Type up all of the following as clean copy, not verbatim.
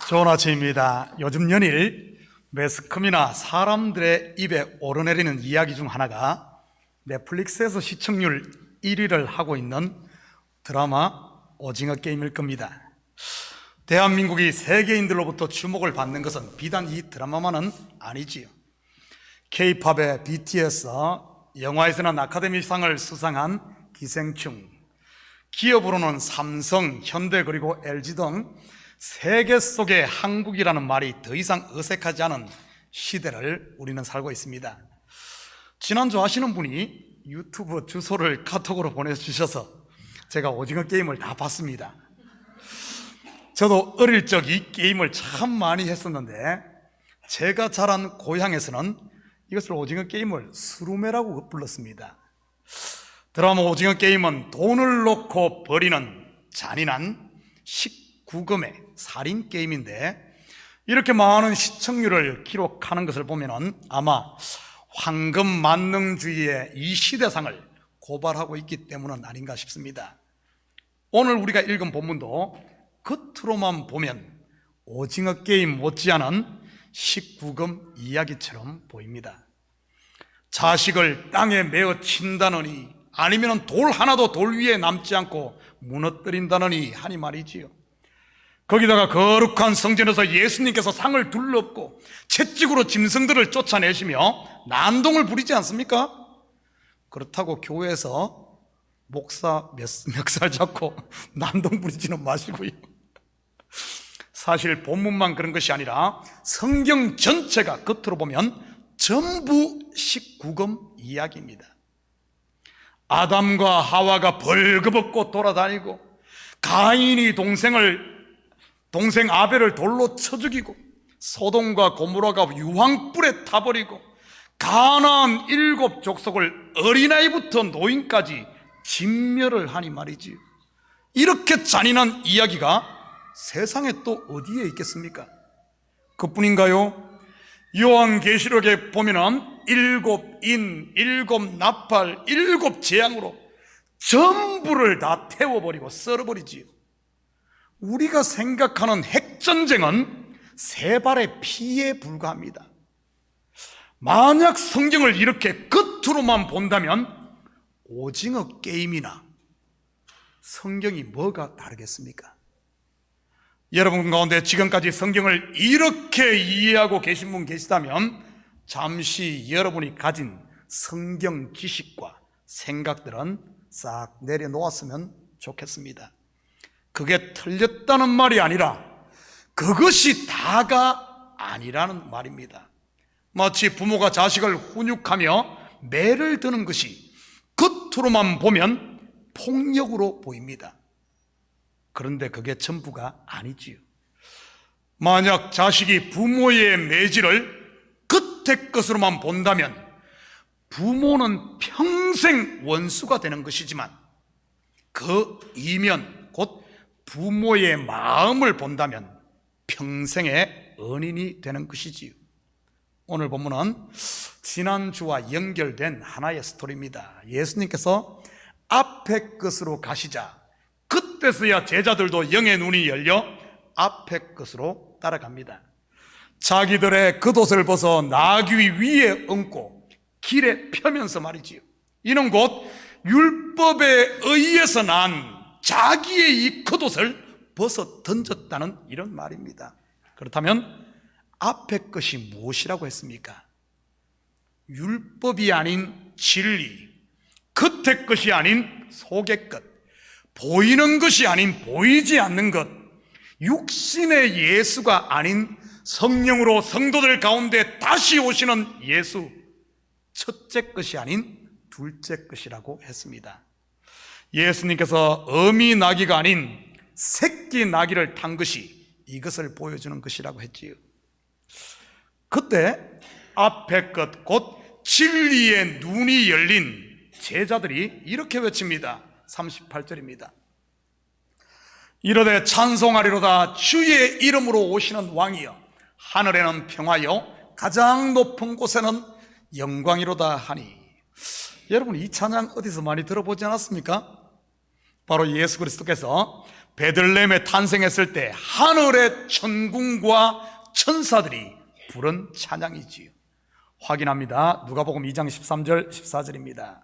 좋은 아침입니다. 요즘 연일 매스컴이나 사람들의 입에 오르내리는 이야기 중 하나가 넷플릭스에서 시청률 1위를 하고 있는 드라마 오징어 게임일 겁니다. 대한민국이 세계인들로부터 주목을 받는 것은 비단 이 드라마만은 아니지요. K-팝의 BTS, 영화에서는 아카데미상을 수상한 기생충, 기업으로는 삼성, 현대 그리고 LG 등 세계 속에 한국이라는 말이 더 이상 어색하지 않은 시대를 우리는 살고 있습니다. 지난주 하시는 분이 유튜브 주소를 카톡으로 보내주셔서 제가 오징어 게임을 다 봤습니다. 저도 어릴 적 이 게임을 참 많이 했었는데 제가 자란 고향에서는 이것을 오징어 게임을 수루메라고 불렀습니다. 드라마 오징어 게임은 돈을 놓고 벌이는 잔인한 19금의 살인 게임인데 이렇게 많은 시청률을 기록하는 것을 보면 아마 황금 만능주의의 이 시대상을 고발하고 있기 때문은 아닌가 싶습니다. 오늘 우리가 읽은 본문도 겉으로만 보면 오징어 게임 못지않은 19금 이야기처럼 보입니다. 자식을 땅에 메어 친다느니 아니면 돌 하나도 돌 위에 남지 않고 무너뜨린다느니 하니 말이지요. 거기다가 거룩한 성전에서 예수님께서 상을 둘러엎고 채찍으로 짐승들을 쫓아내시며 난동을 부리지 않습니까? 그렇다고 교회에서 목사 멱살 잡고 난동 부리지는 마시고요. 사실 본문만 그런 것이 아니라 성경 전체가 겉으로 보면 전부 19금 이야기입니다. 아담과 하와가 벌거벗고 돌아다니고 가인이 동생 아벨을 돌로 쳐 죽이고 소돔과 고모라가 유황불에 타버리고 가나안 7 족속을 어린아이부터 노인까지 진멸을 하니 말이지요. 이렇게 잔인한 이야기가 세상에 또 어디에 있겠습니까? 그뿐인가요? 요한계시록에 보면은 7인, 7나팔, 7재앙으로 전부를 다 태워버리고 썰어버리지요. 우리가 생각하는 핵전쟁은 3발의 피에 불과합니다. 만약 성경을 이렇게 겉으로만 본다면 오징어 게임이나 성경이 뭐가 다르겠습니까? 여러분 가운데 지금까지 성경을 이렇게 이해하고 계신 분 계시다면 잠시 여러분이 가진 성경 지식과 생각들은 싹 내려놓았으면 좋겠습니다. 그게 틀렸다는 말이 아니라 그것이 다가 아니라는 말입니다. 마치 부모가 자식을 훈육하며 매를 드는 것이 겉으로만 보면 폭력으로 보입니다. 그런데 그게 전부가 아니지요. 만약 자식이 부모의 매질을 겉의 것으로만 본다면 부모는 평생 원수가 되는 것이지만 그 이면 곧 부모의 마음을 본다면 평생의恩인이 되는 것이지요. 오늘 본문은 지난주와 연결된 하나의 스토리입니다. 예수님께서 앞의 것으로 가시자 그때서야 제자들도 영의 눈이 열려 앞의 것으로 따라갑니다. 자기들의 겉옷을 벗어 나귀 위에 얹고 길에 펴면서 말이지요. 이는 곧 율법에 의해서 난 자기의 이 겉옷을 벗어 던졌다는 이런 말입니다. 그렇다면 앞의 것이 무엇이라고 했습니까? 율법이 아닌 진리, 겉의 것이 아닌 속의 것, 보이는 것이 아닌 보이지 않는 것, 육신의 예수가 아닌 성령으로 성도들 가운데 다시 오시는 예수, 첫째 것이 아닌 둘째 것이라고 했습니다. 예수님께서 어미 나귀가 아닌 새끼 나귀를 탄 것이 이것을 보여주는 것이라고 했지요. 그때 앞의 것 곧 진리의 눈이 열린 제자들이 이렇게 외칩니다. 38절입니다. 이르되 찬송하리로다 주의 이름으로 오시는 왕이여 하늘에는 평화여 가장 높은 곳에는 영광이로다 하니. 여러분 이 찬양 어디서 많이 들어보지 않았습니까? 바로 예수 그리스도께서 베들레헴에 탄생했을 때 하늘의 천군과 천사들이 부른 찬양이지요. 확인합니다. 누가복음 2장 13절 14절입니다.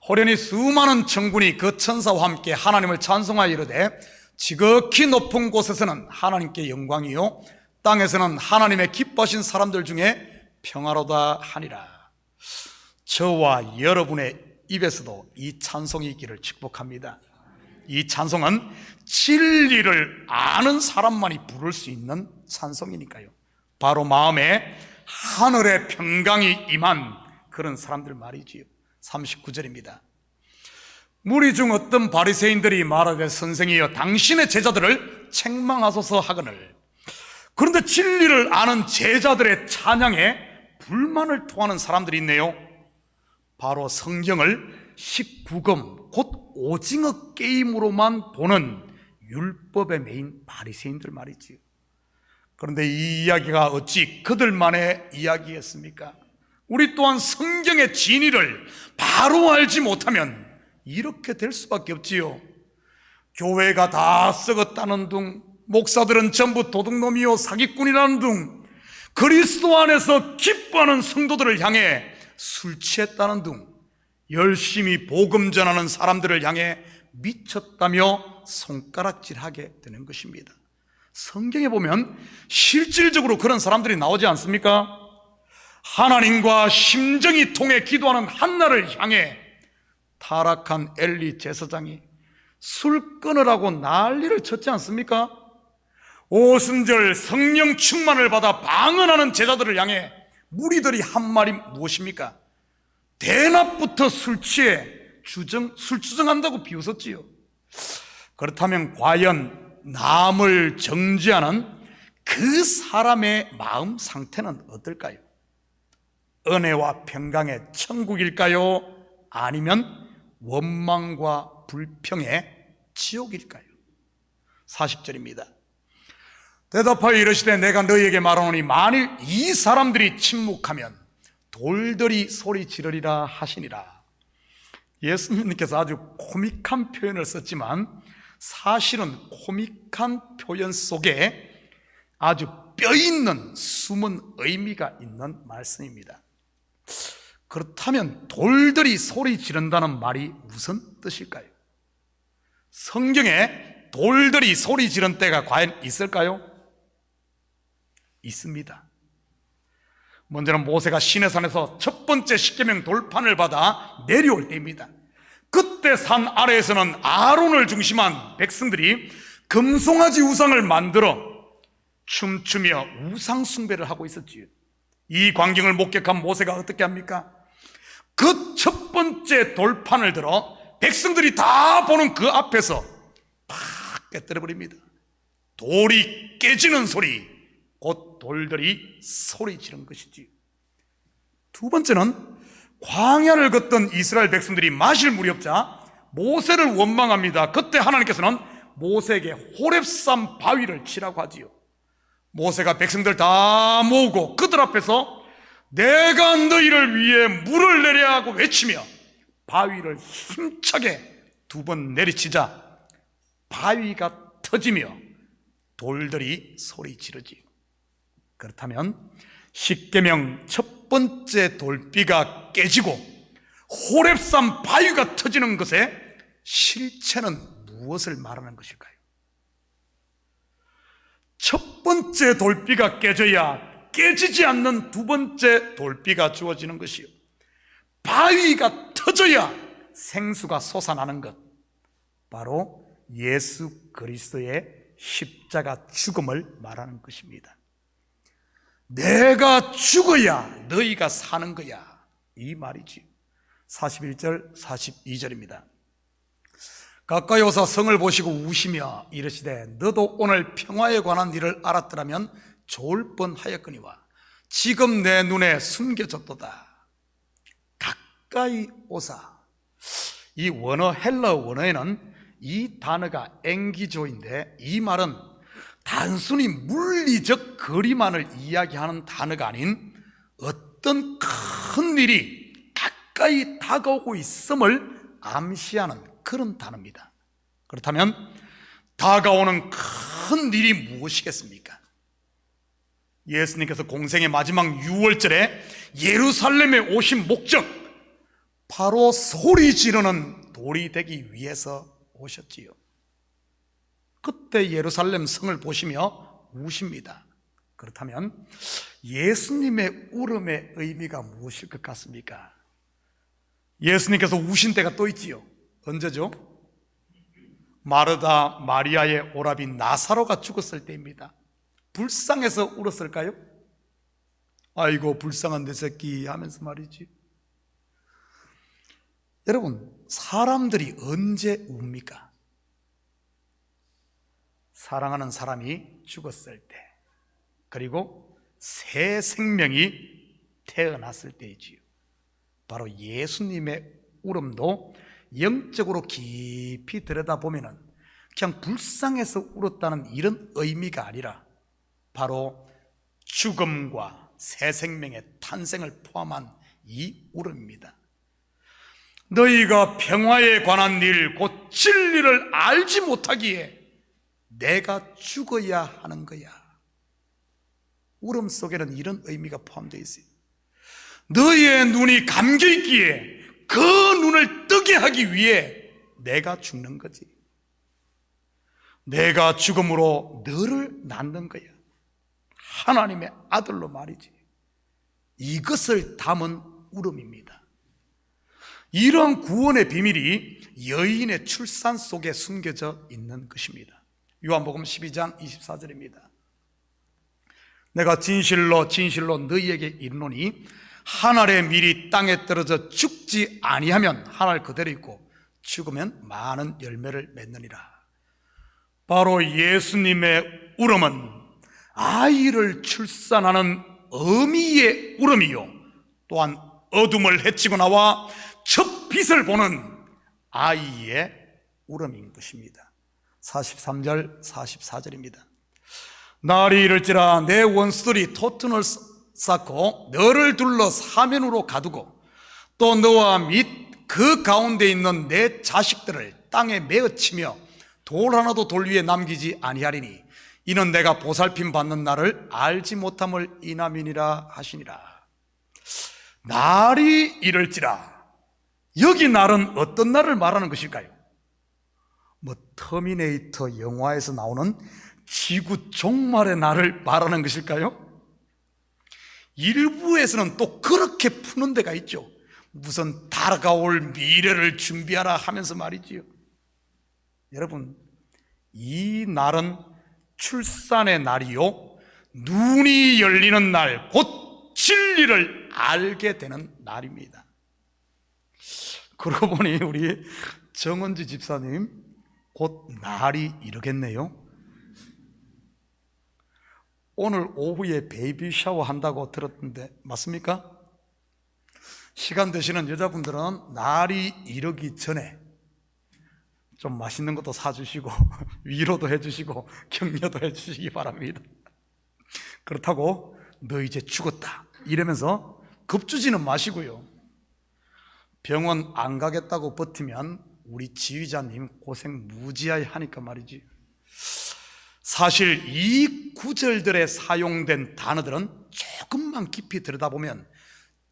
호련히 수많은 천군이 그 천사와 함께 하나님을 찬송하여 이르되 지극히 높은 곳에서는 하나님께 영광이요 땅에서는 하나님의 기뻐하신 사람들 중에 평화로다 하니라. 저와 여러분의 입에서도 이 찬송이 있기를 축복합니다. 이 찬송은 진리를 아는 사람만이 부를 수 있는 찬송이니까요. 바로 마음에 하늘의 평강이 임한 그런 사람들 말이지요. 39절입니다. 무리 중 어떤 바리새인들이 말하되 선생이여 당신의 제자들을 책망하소서 하거늘. 그런데 진리를 아는 제자들의 찬양에 불만을 토하는 사람들이 있네요. 바로 성경을 19금 곧 오징어 게임으로만 보는 율법의 메인 바리새인들 말이지요. 그런데 이 이야기가 어찌 그들만의 이야기였습니까? 우리 또한 성경의 진리를 바로 알지 못하면 이렇게 될 수밖에 없지요. 교회가 다 썩었다는 둥, 목사들은 전부 도둑놈이요 사기꾼이라는 둥, 그리스도 안에서 기뻐하는 성도들을 향해 술 취했다는 둥, 열심히 복음 전하는 사람들을 향해 미쳤다며 손가락질하게 되는 것입니다. 성경에 보면 실질적으로 그런 사람들이 나오지 않습니까? 하나님과 심정이 통해 기도하는 한나를 향해 타락한 엘리 제사장이 술 끊으라고 난리를 쳤지 않습니까? 오순절 성령 충만을 받아 방언하는 제자들을 향해 무리들이 한 말이 무엇입니까? 대낮부터 술 취해 술 주정한다고 비웃었지요. 그렇다면 과연 남을 정죄하는 그 사람의 마음 상태는 어떨까요? 은혜와 평강의 천국일까요? 아니면 원망과 불평의 지옥일까요? 40절입니다. 대답하여 이르시되 내가 너희에게 말하노니 만일 이 사람들이 침묵하면 돌들이 소리 지르리라 하시니라. 예수님께서 아주 코믹한 표현을 썼지만 사실은 코믹한 표현 속에 아주 뼈있는 숨은 의미가 있는 말씀입니다. 그렇다면 돌들이 소리 지른다는 말이 무슨 뜻일까요? 성경에 돌들이 소리 지른 때가 과연 있을까요? 있습니다. 먼저는 모세가 시내산에서 첫 번째 십계명 돌판을 받아 내려올 때입니다. 그때 산 아래에서는 아론을 중심한 백성들이 금송아지 우상을 만들어 춤추며 우상 숭배를 하고 있었지요. 이 광경을 목격한 모세가 어떻게 합니까? 그 첫 번째 돌판을 들어 백성들이 다 보는 그 앞에서 팍 깨뜨려 버립니다. 돌이 깨지는 소리, 곧 돌들이 소리 지른 것이지요. 두 번째는 광야를 걷던 이스라엘 백성들이 마실 물이 없자 모세를 원망합니다. 그때 하나님께서는 모세에게 호렙산 바위를 치라고 하지요. 모세가 백성들 다 모으고 그들 앞에서 내가 너희를 위해 물을 내려 하고 외치며 바위를 힘차게 2번 내리치자 바위가 터지며 돌들이 소리 지르지요. 그렇다면 십계명 첫 번째 돌비가 깨지고 호렙산 바위가 터지는 것의 실체는 무엇을 말하는 것일까요? 첫 번째 돌비가 깨져야 깨지지 않는 두 번째 돌비가 주어지는 것이요, 바위가 터져야 생수가 솟아나는 것, 바로 예수 그리스도의 십자가 죽음을 말하는 것입니다. 내가 죽어야 너희가 사는 거야, 이 말이지. 41절 42절입니다. 가까이 오사 성을 보시고 우시며 이르시되 너도 오늘 평화에 관한 일을 알았더라면 좋을 뻔하였거니와 지금 내 눈에 숨겨졌도다. 가까이 오사, 이 원어, 헬라어 원어에는 이 단어가 앵기조인데 이 말은 단순히 물리적 거리만을 이야기하는 단어가 아닌 어떤 큰 일이 가까이 다가오고 있음을 암시하는 그런 단어입니다. 그렇다면 다가오는 큰 일이 무엇이겠습니까? 예수님께서 공생의 마지막 6월절에 예루살렘에 오신 목적, 바로 소리 지르는 돌이 되기 위해서 오셨지요. 그때 예루살렘 성을 보시며 우십니다. 그렇다면 예수님의 울음의 의미가 무엇일 것 같습니까? 예수님께서 우신 때가 또 있지요. 언제죠? 마르다 마리아의 오라비 나사로가 죽었을 때입니다. 불쌍해서 울었을까요? 아이고 불쌍한 내 새끼 하면서 말이지. 여러분, 사람들이 언제 웁니까? 사랑하는 사람이 죽었을 때, 그리고 새 생명이 태어났을 때이지요. 바로 예수님의 울음도 영적으로 깊이 들여다보면 그냥 불쌍해서 울었다는 이런 의미가 아니라 바로 죽음과 새 생명의 탄생을 포함한 이 울음입니다. 너희가 평화에 관한 일, 곧 진리를 알지 못하기에 내가 죽어야 하는 거야. 울음 속에는 이런 의미가 포함되어 있어요. 너희의 눈이 감겨있기에 그 눈을 뜨게 하기 위해 내가 죽는 거지. 내가 죽음으로 너를 낳는 거야. 하나님의 아들로 말이지. 이것을 담은 울음입니다. 이런 구원의 비밀이 여인의 출산 속에 숨겨져 있는 것입니다. 요한복음 12장 24절입니다. 내가 진실로 진실로 너희에게 이르노니 하늘의 밀이 땅에 떨어져 죽지 아니하면 하늘 그대로 있고 죽으면 많은 열매를 맺느니라. 바로 예수님의 울음은 아이를 출산하는 어미의 울음이요, 또한 어둠을 헤치고 나와 첫 빛을 보는 아이의 울음인 것입니다. 43절 44절입니다. 날이 이를지라 내 원수들이 토튼을 쌓고 너를 둘러 사면으로 가두고 또 너와 및 그 가운데 있는 내 자식들을 땅에 메어치며 돌 하나도 돌 위에 남기지 아니하리니 이는 내가 보살핌 받는 날을 알지 못함을 인함이니라 하시니라. 날이 이를지라, 여기 날은 어떤 날을 말하는 것일까요? 터미네이터 영화에서 나오는 지구 종말의 날을 말하는 것일까요? 일부에서는 또 그렇게 푸는 데가 있죠. 무슨 다가올 미래를 준비하라 하면서 말이지요. 여러분, 이 날은 출산의 날이요, 눈이 열리는 날, 곧 진리를 알게 되는 날입니다. 그러고 보니 우리 정은지 집사님 곧 날이 이르겠네요. 오늘 오후에 베이비 샤워 한다고 들었는데 맞습니까? 시간 되시는 여자분들은 날이 이르기 전에 좀 맛있는 것도 사주시고 위로도 해주시고 격려도 해주시기 바랍니다. 그렇다고 너 이제 죽었다 이러면서 겁주지는 마시고요. 병원 안 가겠다고 버티면 우리 지휘자님 고생 무지하게 하니까 말이지. 사실 이 구절들에 사용된 단어들은 조금만 깊이 들여다보면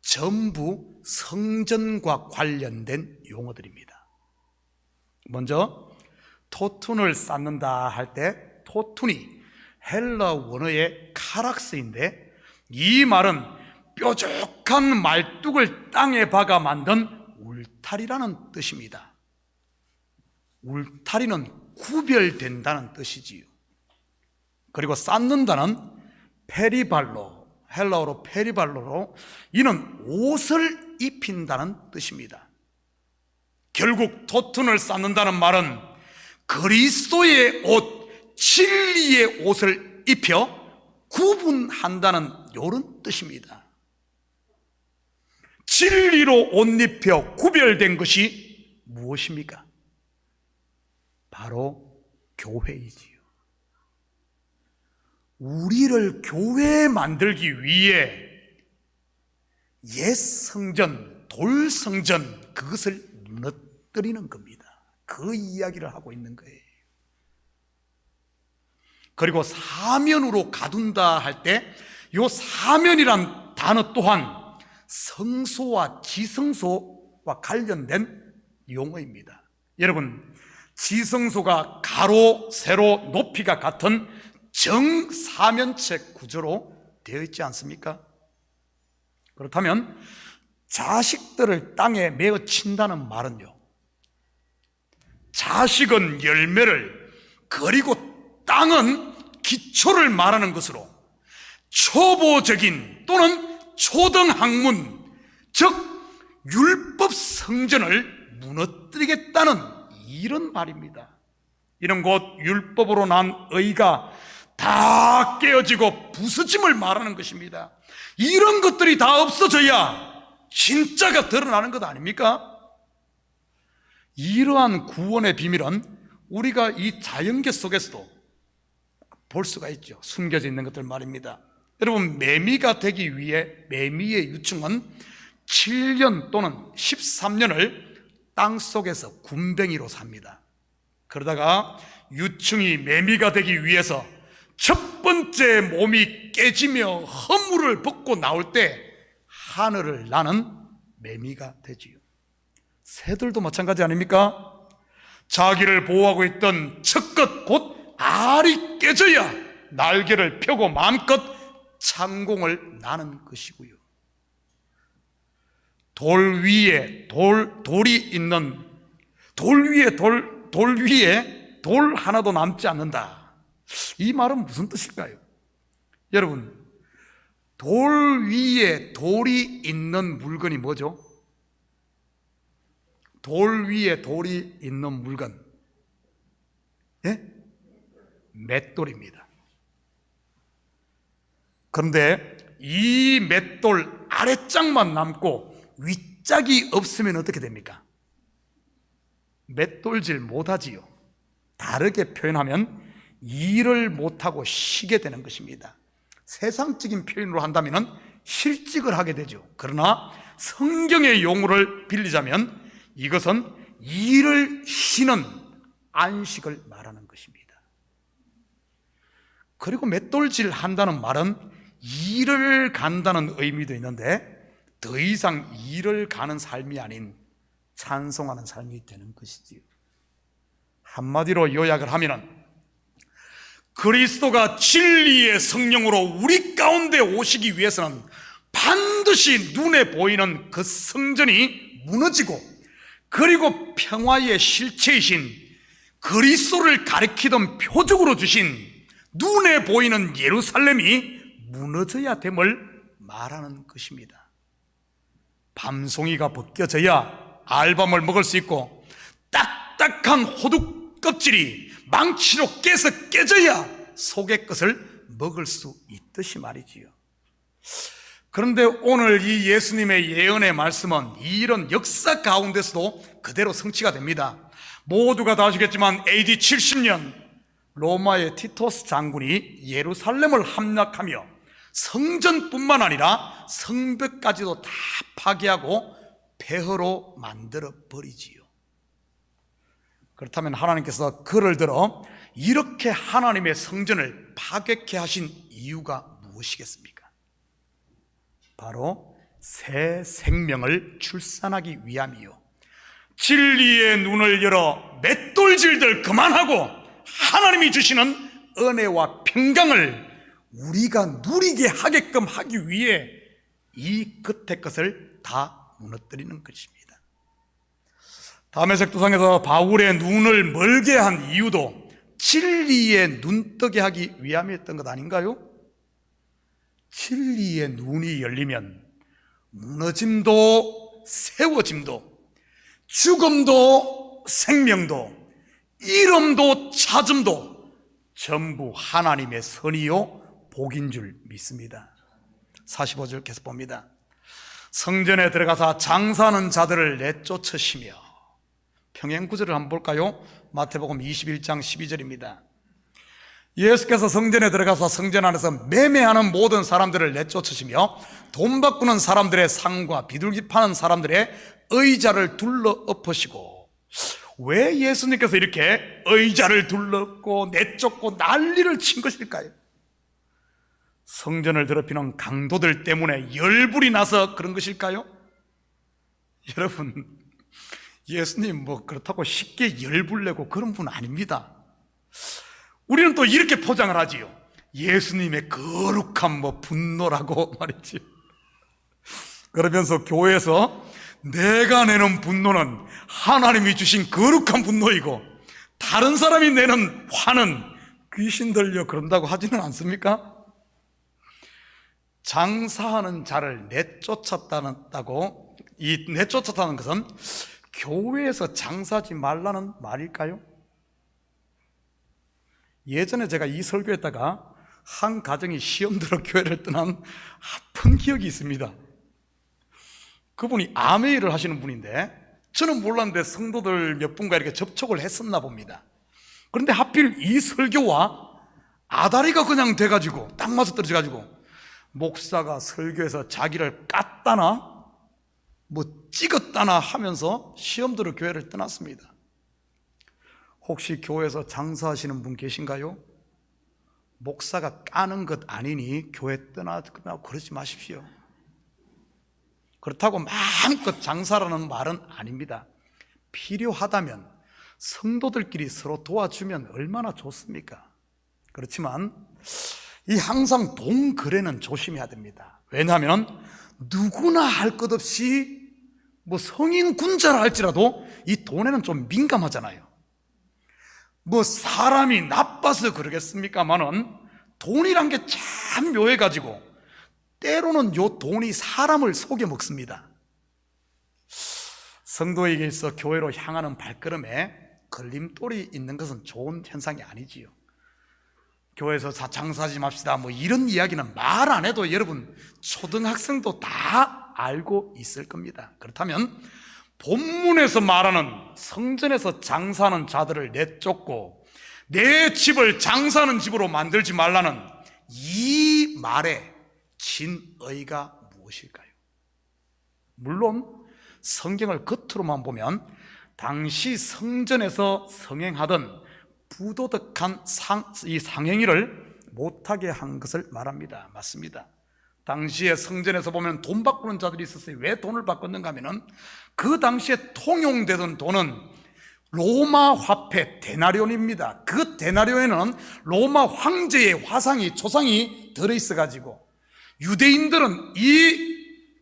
전부 성전과 관련된 용어들입니다. 먼저 토툰을 쌓는다 할 때 토툰이 헬라 원어의 카락스인데, 이 말은 뾰족한 말뚝을 땅에 박아 만든 울타리라는 뜻입니다. 울타리는 구별된다는 뜻이지요. 그리고 쌓는다는 페리발로, 헬라어로 페리발로로, 이는 옷을 입힌다는 뜻입니다. 결국 토튼을 쌓는다는 말은 그리스도의 옷, 진리의 옷을 입혀 구분한다는 이런 뜻입니다. 진리로 옷 입혀 구별된 것이 무엇입니까? 바로 교회이지요. 우리를 교회 만들기 위해 옛 성전, 돌 성전, 그것을 무너뜨리는 겁니다. 그 이야기를 하고 있는 거예요. 그리고 사면으로 가둔다 할 때 이 사면이란 단어 또한 성소와 지성소와 관련된 용어입니다. 여러분, 지성소가 가로, 세로, 높이가 같은 정사면체 구조로 되어 있지 않습니까? 그렇다면 자식들을 땅에 메어 친다는 말은요, 자식은 열매를, 그리고 땅은 기초를 말하는 것으로 초보적인 또는 초등학문, 즉 율법 성전을 무너뜨리겠다는 이런 말입니다. 이는 곧 율법으로 난 의가 다 깨어지고 부서짐을 말하는 것입니다. 이런 것들이 다 없어져야 진짜가 드러나는 것 아닙니까? 이러한 구원의 비밀은 우리가 이 자연계 속에서도 볼 수가 있죠. 숨겨져 있는 것들 말입니다. 여러분, 매미가 되기 위해 매미의 유충은 7년 또는 13년을 땅속에서 군뱅이로 삽니다. 그러다가 유충이 매미가 되기 위해서 첫 번째 몸이 깨지며 허물을 벗고 나올 때 하늘을 나는 매미가 되지요. 새들도 마찬가지 아닙니까? 자기를 보호하고 있던 첫것 곧 알이 깨져야 날개를 펴고 마음껏 창공을 나는 것이고요. 돌 위에 돌이 있는, 돌 위에 돌 하나도 남지 않는다. 이 말은 무슨 뜻일까요? 여러분, 돌 위에 돌이 있는 물건이 뭐죠? 돌 위에 돌이 있는 물건, 예? 맷돌입니다. 그런데 이 맷돌 아래짝만 남고 윗짝이 없으면 어떻게 됩니까? 맷돌질 못하지요. 다르게 표현하면 일을 못하고 쉬게 되는 것입니다. 세상적인 표현으로 한다면 실직을 하게 되죠. 그러나 성경의 용어를 빌리자면 이것은 일을 쉬는 안식을 말하는 것입니다. 그리고 맷돌질 한다는 말은 일을 간다는 의미도 있는데 더 이상 일을 가는 삶이 아닌 찬송하는 삶이 되는 것이지요. 한마디로 요약을 하면은 그리스도가 진리의 성령으로 우리 가운데 오시기 위해서는 반드시 눈에 보이는 그 성전이 무너지고, 그리고 평화의 실체이신 그리스도를 가리키던 표적으로 주신 눈에 보이는 예루살렘이 무너져야 됨을 말하는 것입니다. 밤송이가 벗겨져야 알밤을 먹을 수 있고, 딱딱한 호두 껍질이 망치로 깨서 깨져야 속의 것을 먹을 수 있듯이 말이지요. 그런데 오늘 이 예수님의 예언의 말씀은 이런 역사 가운데서도 그대로 성취가 됩니다. 모두가 다 아시겠지만 AD 70년 로마의 티토스 장군이 예루살렘을 함락하며 성전뿐만 아니라 성벽까지도 다 파괴하고 폐허로 만들어 버리지요. 그렇다면 하나님께서 그를 들어 이렇게 하나님의 성전을 파괴케 하신 이유가 무엇이겠습니까? 바로 새 생명을 출산하기 위함이요, 진리의 눈을 열어 맷돌질들 그만하고 하나님이 주시는 은혜와 평강을 우리가 누리게 하게끔 하기 위해 이 겉의 것을 다 무너뜨리는 것입니다. 다메섹 도상에서 바울의 눈을 멀게 한 이유도 진리의 눈뜨게 하기 위함이었던 것 아닌가요? 진리의 눈이 열리면 무너짐도 세워짐도, 죽음도 생명도, 이름도 찾음도 전부 하나님의 선이요 복인 줄 믿습니다. 45절 계속 봅니다. 성전에 들어가서 장사하는 자들을 내쫓으시며, 평행 구절을 한번 볼까요? 마태복음 21장 12절입니다. 예수께서 성전에 들어가서 성전 안에서 매매하는 모든 사람들을 내쫓으시며 돈 바꾸는 사람들의 상과 비둘기 파는 사람들의 의자를 둘러 엎으시고, 왜 예수님께서 이렇게 의자를 둘렀고 내쫓고 난리를 친 것일까요? 성전을 더럽히는 강도들 때문에 열불이 나서 그런 것일까요? 여러분, 예수님 그렇다고 쉽게 열불 내고 그런 분 아닙니다. 우리는 또 이렇게 포장을 하지요. 예수님의 거룩한 분노라고 말이지. 그러면서 교회에서 내가 내는 분노는 하나님이 주신 거룩한 분노이고 다른 사람이 내는 화는 귀신 들려 그런다고 하지는 않습니까? 장사하는 자를 내쫓았다고, 이 내쫓았다는 것은 교회에서 장사하지 말라는 말일까요? 예전에 제가 이 설교했다가 한 가정이 시험 들어 교회를 떠난 아픈 기억이 있습니다. 그분이 아메이를 하시는 분인데 저는 몰랐는데 성도들 몇 분과 이렇게 접촉을 했었나 봅니다. 그런데 하필 이 설교와 아다리가 그냥 돼가지고 딱 맞아 떨어져가지고 목사가 설교에서 자기를 깠다나 찍었다나 하면서 시험 들어 교회를 떠났습니다. 혹시 교회에서 장사하시는 분 계신가요? 목사가 까는 것 아니니 교회 떠나고 그러지 마십시오. 그렇다고 마음껏 장사라는 말은 아닙니다. 필요하다면 성도들끼리 서로 도와주면 얼마나 좋습니까? 그렇지만 이 항상 돈 거래는 조심해야 됩니다. 왜냐하면 누구나 할 것 없이 성인 군자라 할지라도 이 돈에는 좀 민감하잖아요. 사람이 나빠서 그러겠습니까만은 돈이란 게 참 묘해가지고 때로는 요 돈이 사람을 속여 먹습니다. 성도에게 있어 교회로 향하는 발걸음에 걸림돌이 있는 것은 좋은 현상이 아니지요. 교회에서 장사하지 맙시다 이런 이야기는 말 안 해도 여러분 초등학생도 다 알고 있을 겁니다. 그렇다면 본문에서 말하는 성전에서 장사하는 자들을 내쫓고 내 집을 장사하는 집으로 만들지 말라는 이 말의 진의가 무엇일까요? 물론 성경을 겉으로만 보면 당시 성전에서 성행하던 부도덕한 이 상행위를 못하게 한 것을 말합니다. 맞습니다. 당시에 성전에서 보면 돈 바꾸는 자들이 있었어요. 왜 돈을 바꿨는가 하면은 그 당시에 통용되던 돈은 로마 화폐 데나리온입니다. 그 데나리온에는 로마 황제의 화상이 초상이 들어있어가지고 유대인들은 이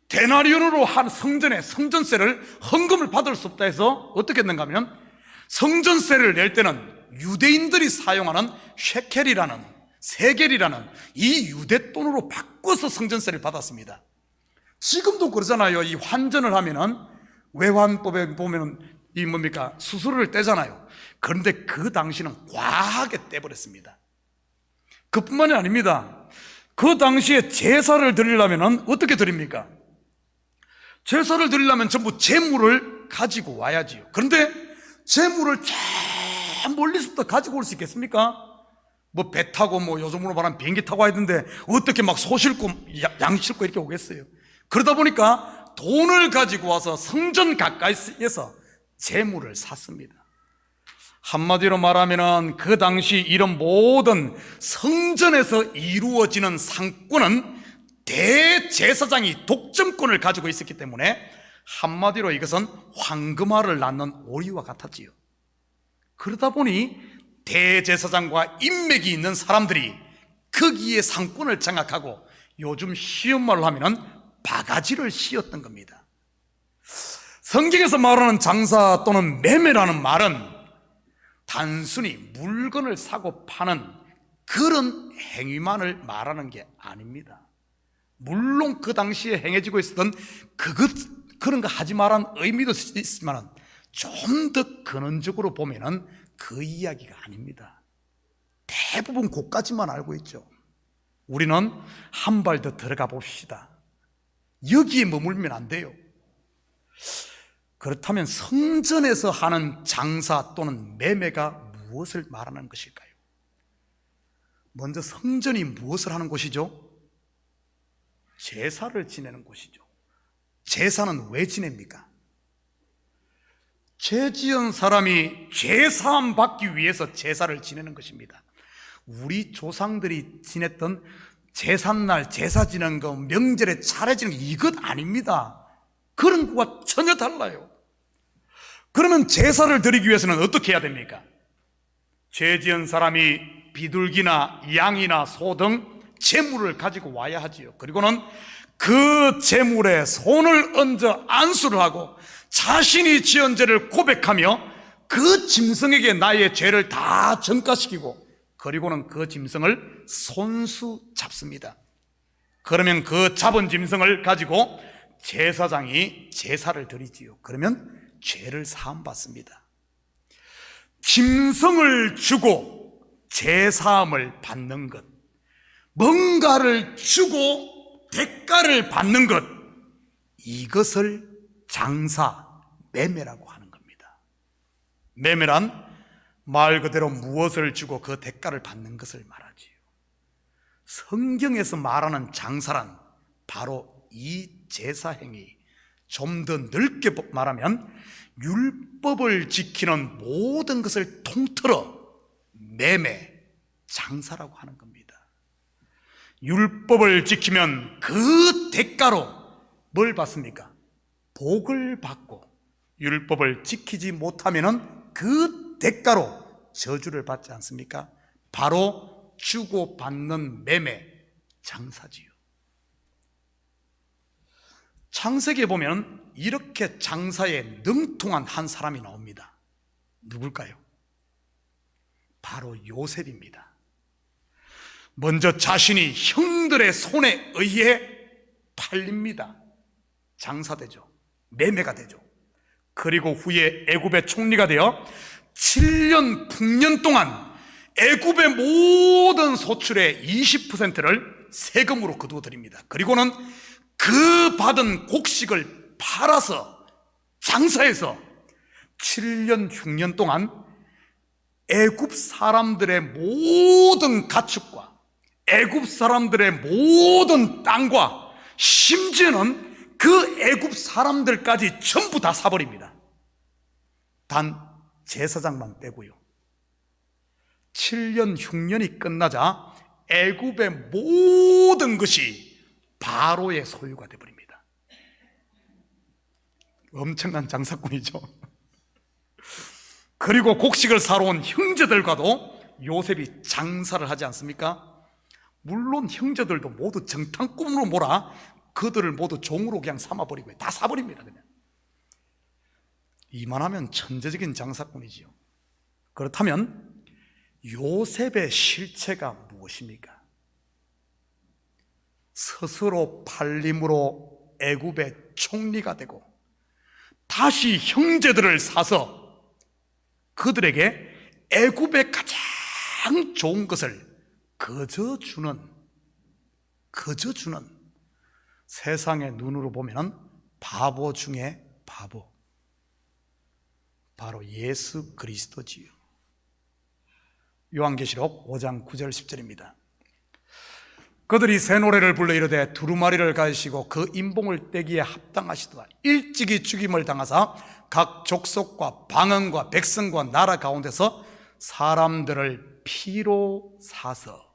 데나리온으로 한 성전에 성전세를 헌금을 받을 수 없다 해서 어떻게 했는가 하면 성전세를 낼 때는 유대인들이 사용하는 쉐켈이라는 세겔이라는 이 유대돈으로 바꿔서 성전세를 받았습니다. 지금도 그러잖아요. 이 환전을 하면은 외환법에 보면은 이 수수료를 떼잖아요. 그런데 그 당시는 과하게 떼버렸습니다. 그뿐만이 아닙니다. 그 당시에 제사를 드리려면은 어떻게 드립니까? 제사를 드리려면 전부 제물을 가지고 와야지요. 그런데 제물을 저 멀리서부터 가지고 올 수 있겠습니까? 배 타고 요즘으로 말하면 비행기 타고 와야 되는데 어떻게 소 싣고 양 싣고 이렇게 오겠어요? 그러다 보니까 돈을 가지고 와서 성전 가까이에서 제물을 샀습니다. 한마디로 말하면 그 당시 이런 모든 성전에서 이루어지는 상권은 대제사장이 독점권을 가지고 있었기 때문에 한마디로 이것은 황금알을 낳는 오리와 같았지요. 그러다 보니 대제사장과 인맥이 있는 사람들이 거기에 상권을 장악하고 요즘 쉬운 말로 하면은 바가지를 씌웠던 겁니다. 성경에서 말하는 장사 또는 매매라는 말은 단순히 물건을 사고 파는 그런 행위만을 말하는 게 아닙니다. 물론 그 당시에 행해지고 있었던 그런 거 하지 말라는 의미도 있지만 좀 더 근원적으로 보면은 그 이야기가 아닙니다. 대부분 그까지만 알고 있죠. 우리는 한 발 더 들어가 봅시다. 여기에 머물면 안 돼요. 그렇다면 성전에서 하는 장사 또는 매매가 무엇을 말하는 것일까요? 먼저 성전이 무엇을 하는 곳이죠? 제사를 지내는 곳이죠. 제사는 왜 지냅니까? 죄 지은 사람이 죄 사함 받기 위해서 제사를 지내는 것입니다. 우리 조상들이 지냈던 제삿날 제사 지내는 거, 명절에 차례 지내는 거, 이것 아닙니다. 그런 거와 전혀 달라요. 그러면 제사를 드리기 위해서는 어떻게 해야 됩니까? 죄 지은 사람이 비둘기나 양이나 소 등 제물을 가지고 와야 하지요. 그리고는 그 제물에 손을 얹어 안수를 하고 자신이 지은 죄를 고백하며 그 짐승에게 나의 죄를 다 전가시키고, 그리고는 그 짐승을 손수 잡습니다. 그러면 그 잡은 짐승을 가지고 제사장이 제사를 드리지요. 그러면 죄를 사함받습니다. 짐승을 주고 제사함을 받는 것, 뭔가를 주고 대가를 받는 것, 이것을 장사, 매매라고 하는 겁니다. 매매란 말 그대로 무엇을 주고 그 대가를 받는 것을 말하지요. 성경에서 말하는 장사란 바로 이 제사행위, 좀 더 넓게 말하면 율법을 지키는 모든 것을 통틀어 매매, 장사라고 하는 겁니다. 율법을 지키면 그 대가로 뭘 받습니까? 복을 받고, 율법을 지키지 못하면 그 대가로 저주를 받지 않습니까? 바로 주고받는 매매, 장사지요. 창세기에 보면 이렇게 장사에 능통한 한 사람이 나옵니다. 누굴까요? 바로 요셉입니다. 먼저 자신이 형들의 손에 의해 팔립니다. 장사되죠. 매매가 되죠. 그리고 후에 애굽의 총리가 되어 7년 풍년 동안 애굽의 모든 소출의 20%를 세금으로 거두어 드립니다. 그리고는 그 받은 곡식을 팔아서 장사해서 7년 흉년 동안 애굽 사람들의 모든 가축과 애굽 사람들의 모든 땅과 심지어는 그 애굽 사람들까지 전부 다 사버립니다. 단 제사장만 빼고요. 7년 흉년이 끝나자 애굽의 모든 것이 바로의 소유가 되어버립니다. 엄청난 장사꾼이죠. 그리고 곡식을 사러 온 형제들과도 요셉이 장사를 하지 않습니까? 물론 형제들도 모두 정탐꾼으로 몰아 그들을 모두 종으로 그냥 삼아버리고 다 사버립니다. 그냥. 이만하면 천재적인 장사꾼이지요. 그렇다면 요셉의 실체가 무엇입니까? 스스로 팔림으로 애굽의 총리가 되고 다시 형제들을 사서 그들에게 애굽의 가장 좋은 것을 거저 주는 세상의 눈으로 보면 바보 중에 바보, 바로 예수 그리스도지요. 요한계시록 5장 9절 10절입니다. 그들이 새 노래를 불러 이르되 두루마리를 가지시고 그 인봉을 떼기에 합당하시도다. 일찍이 죽임을 당하사 각 족속과 방언과 백성과 나라 가운데서 사람들을 피로 사서,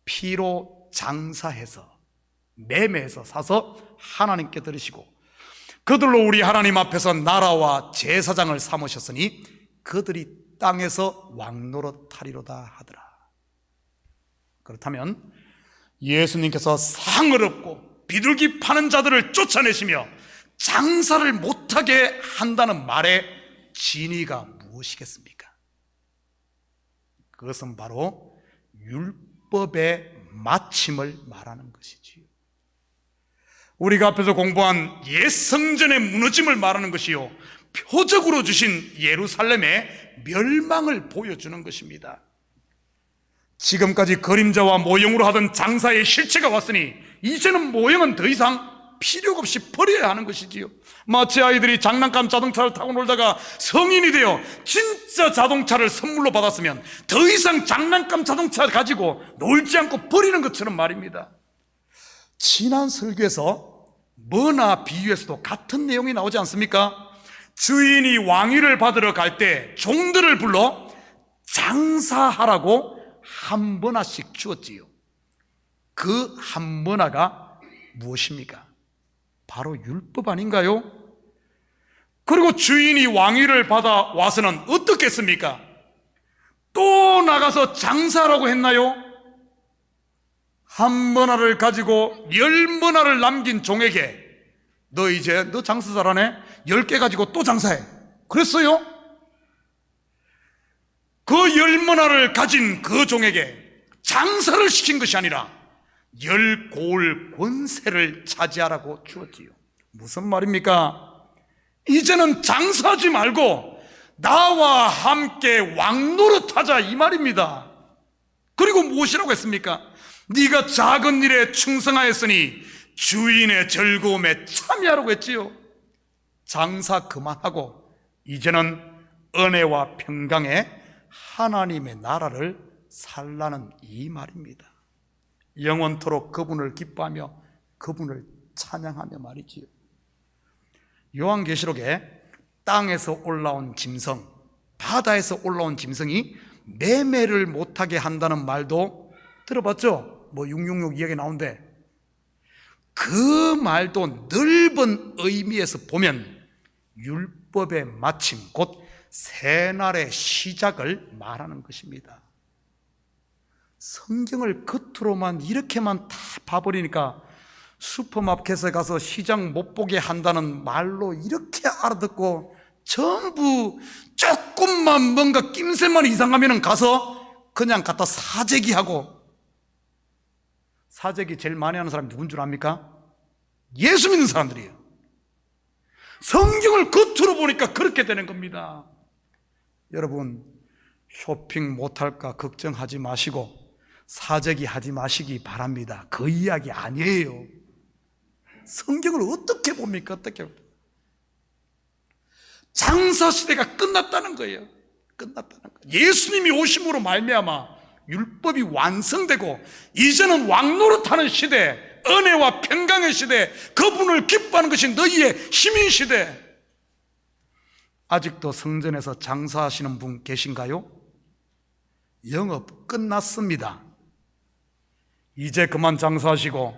피로 장사해서, 매매해서 사서 하나님께 드리시고 그들로 우리 하나님 앞에서 나라와 제사장을 삼으셨으니 그들이 땅에서 왕노릇하리로다 하더라. 그렇다면 예수님께서 상을 얻고 비둘기 파는 자들을 쫓아내시며 장사를 못하게 한다는 말의 진의가 무엇이겠습니까? 그것은 바로 율법의 마침을 말하는 것이지요. 우리가 앞에서 공부한 옛 성전의 무너짐을 말하는 것이요, 표적으로 주신 예루살렘의 멸망을 보여주는 것입니다. 지금까지 그림자와 모형으로 하던 장사의 실체가 왔으니 이제는 모형은 더 이상 필요가 없이 버려야 하는 것이지요. 마치 아이들이 장난감 자동차를 타고 놀다가 성인이 되어 진짜 자동차를 선물로 받았으면 더 이상 장난감 자동차 가지고 놀지 않고 버리는 것처럼 말입니다. 지난 설교에서 뭐나 비유에서도 같은 내용이 나오지 않습니까? 주인이 왕위를 받으러 갈 때 종들을 불러 장사하라고 한 번화씩 주었지요. 그 한 번화가 무엇입니까? 바로 율법 아닌가요? 그리고 주인이 왕위를 받아 와서는 어떻게 했습니까? 또 나가서 장사라고 했나요? 한 번화를 가지고 10번화를 남긴 종에게 너 이제 너 장사 잘하네? 10개 가지고 또 장사해. 그랬어요? 그 10번화를 가진 그 종에게 장사를 시킨 것이 아니라 10고을 권세를 차지하라고 주었지요. 무슨 말입니까? 이제는 장사하지 말고 나와 함께 왕노릇하자 이 말입니다. 그리고 무엇이라고 했습니까? 네가 작은 일에 충성하였으니 주인의 즐거움에 참여하라고 했지요. 장사 그만하고 이제는 은혜와 평강에 하나님의 나라를 살라는 이 말입니다. 영원토록 그분을 기뻐하며 그분을 찬양하며 말이지요. 요한계시록에 땅에서 올라온 짐승, 바다에서 올라온 짐승이 매매를 못하게 한다는 말도 들어봤죠? 뭐 666 이야기 나오는데 그 말도 넓은 의미에서 보면 율법의 마침 곧 새날의 시작을 말하는 것입니다. 성경을 겉으로만 이렇게만 다 봐버리니까 슈퍼마켓에 가서 시장 못 보게 한다는 말로 이렇게 알아듣고 전부 조금만 뭔가 낌새만 이상하면 가서 그냥 갖다 사재기하고, 사재기 제일 많이 하는 사람이 누군 줄 압니까? 예수 믿는 사람들이에요. 성경을 겉으로 보니까 그렇게 되는 겁니다. 여러분, 쇼핑 못할까 걱정하지 마시고 사재기 하지 마시기 바랍니다. 그 이야기 아니에요. 성경을 어떻게 봅니까? 어떻게 봅니까? 장사 시대가 끝났다는 거예요. 끝났다는 거예요. 예수님이 오심으로 말미암아 율법이 완성되고 이제는 왕노릇하는 시대, 은혜와 평강의 시대, 그분을 기뻐하는 것이 너희의 힘인 시대. 아직도 성전에서 장사하시는 분 계신가요? 영업 끝났습니다. 이제 그만 장사하시고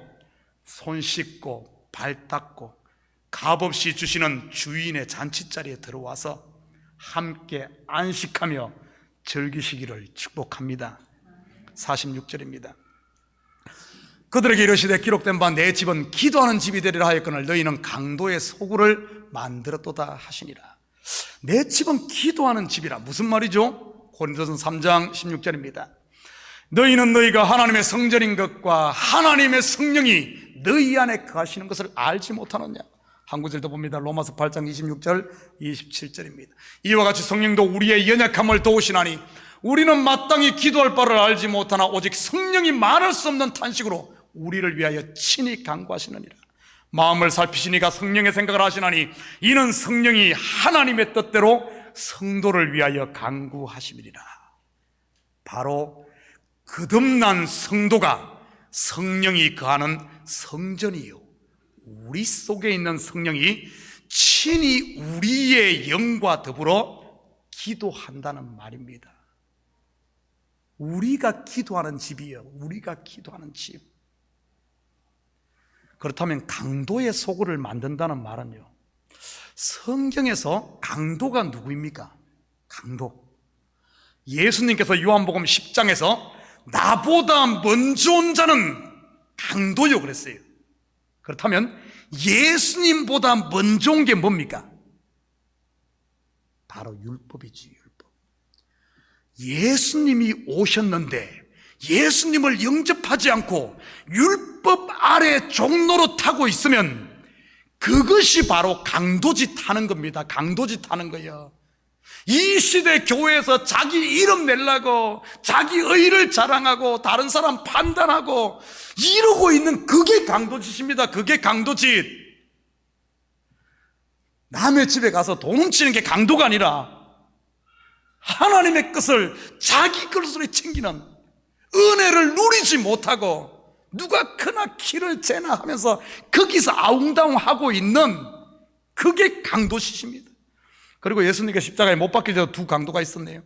손 씻고 발 닦고 값없이 주시는 주인의 잔치자리에 들어와서 함께 안식하며 즐기시기를 축복합니다. 46절입니다. 그들에게 이르시되 기록된 바 내 집은 기도하는 집이 되리라 하였거늘 너희는 강도의 소굴을 만들었도다 하시니라. 내 집은 기도하는 집이라. 무슨 말이죠? 고린도서 3장 16절입니다. 너희는 너희가 하나님의 성전인 것과 하나님의 성령이 너희 안에 거하시는 것을 알지 못하느냐. 한 구절도 봅니다. 로마서 8장 26절 27절입니다. 이와 같이 성령도 우리의 연약함을 도우시나니 우리는 마땅히 기도할 바를 알지 못하나 오직 성령이 말할 수 없는 탄식으로 우리를 위하여 친히 간구하시느니라. 마음을 살피시니가 성령의 생각을 하시나니 이는 성령이 하나님의 뜻대로 성도를 위하여 간구하심이니라. 바로 거듭난 성도가 성령이 거하는 성전이요, 우리 속에 있는 성령이 친히 우리의 영과 더불어 기도한다는 말입니다. 우리가 기도하는 집이요, 우리가 기도하는 집. 그렇다면 강도의 소굴을 만든다는 말은요, 성경에서 강도가 누구입니까? 강도. 예수님께서 요한복음 10장에서 나보다 먼저 온 자는 강도요 그랬어요. 그렇다면 예수님보다 먼저 온 게 뭡니까? 바로 율법이지, 율법. 예수님이 오셨는데 예수님을 영접하지 않고 율법 아래 종로로 타고 있으면 그것이 바로 강도짓 하는 겁니다. 강도짓 하는 거예요. 이 시대 교회에서 자기 이름 내려고 자기 의를 자랑하고 다른 사람 판단하고 이러고 있는 그게 강도짓입니다. 그게 강도짓. 남의 집에 가서 돈 훔치는 게 강도가 아니라 하나님의 것을 자기 것으로 챙기는, 은혜를 누리지 못하고 누가 크나 키를 재나 하면서 거기서 아웅다웅 하고 있는 그게 강도짓입니다. 그리고 예수님께 십자가에 못 박히기 전에 두 강도가 있었네요.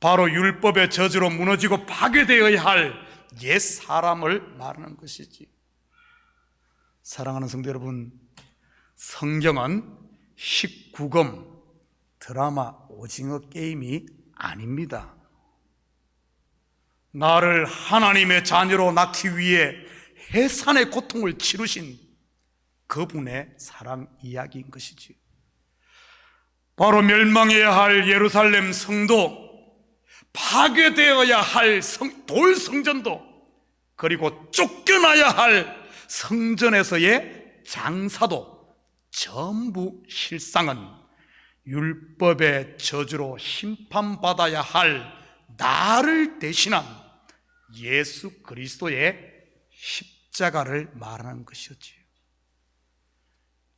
바로 율법의 저주로 무너지고 파괴되어야 할 옛 사람을 말하는 것이지. 사랑하는 성도 여러분, 성경은 19금 드라마 오징어 게임이 아닙니다. 나를 하나님의 자녀로 낳기 위해 해산의 고통을 치르신 그분의 사랑 이야기인 것이지. 바로 멸망해야 할 예루살렘 성도, 파괴되어야 할 돌 성전도, 그리고 쫓겨나야 할 성전에서의 장사도 전부 실상은 율법의 저주로 심판받아야 할 나를 대신한 예수 그리스도의 십자가를 말하는 것이었지요.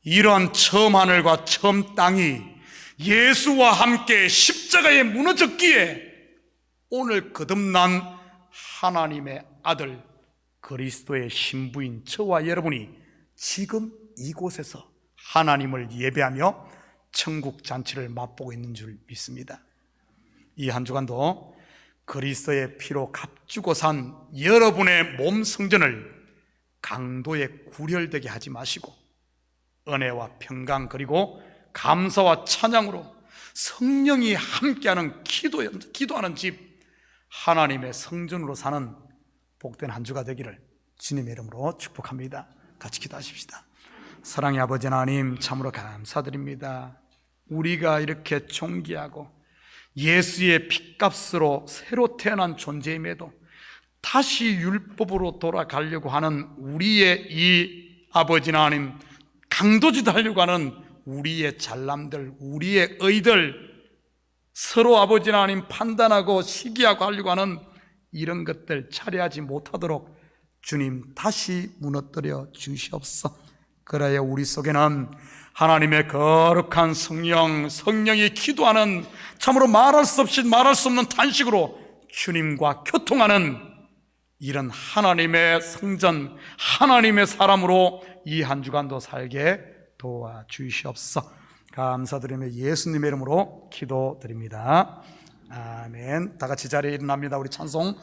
이러한 처음 하늘과 처음 땅이 예수와 함께 십자가에 무너졌기에 오늘 거듭난 하나님의 아들 그리스도의 신부인 저와 여러분이 지금 이곳에서 하나님을 예배하며 천국 잔치를 맛보고 있는 줄 믿습니다. 이 한 주간도 그리스도의 피로 값주고 산 여러분의 몸 성전을 강도에 구별되게 하지 마시고 은혜와 평강 그리고 감사와 찬양으로 성령이 함께하는 기도하는 집 하나님의 성전으로 사는 복된 한 주가 되기를 주님의 이름으로 축복합니다. 같이 기도하십시다. 사랑의 아버지 하나님, 참으로 감사드립니다. 우리가 이렇게 존귀하고 예수의 핏값으로 새로 태어난 존재임에도 다시 율법으로 돌아가려고 하는 우리의 이 아버지 하나님, 강도짓 하려고 하는 우리의 잘남들, 우리의 의들, 서로 아버지 하나님 판단하고 시기하고 하려고 하는 이런 것들 차례하지 못하도록 주님 다시 무너뜨려 주시옵소서. 그래야 우리 속에는 하나님의 거룩한 성령이 기도하는, 참으로 말할 수 없는 탄식으로 주님과 교통하는 이런 하나님의 성전, 하나님의 사람으로 이 한 주간도 살게 도와주시옵소서. 감사드리며 예수님의 이름으로 기도드립니다. 아멘. 다 같이 자리에 일어납니다. 우리 찬송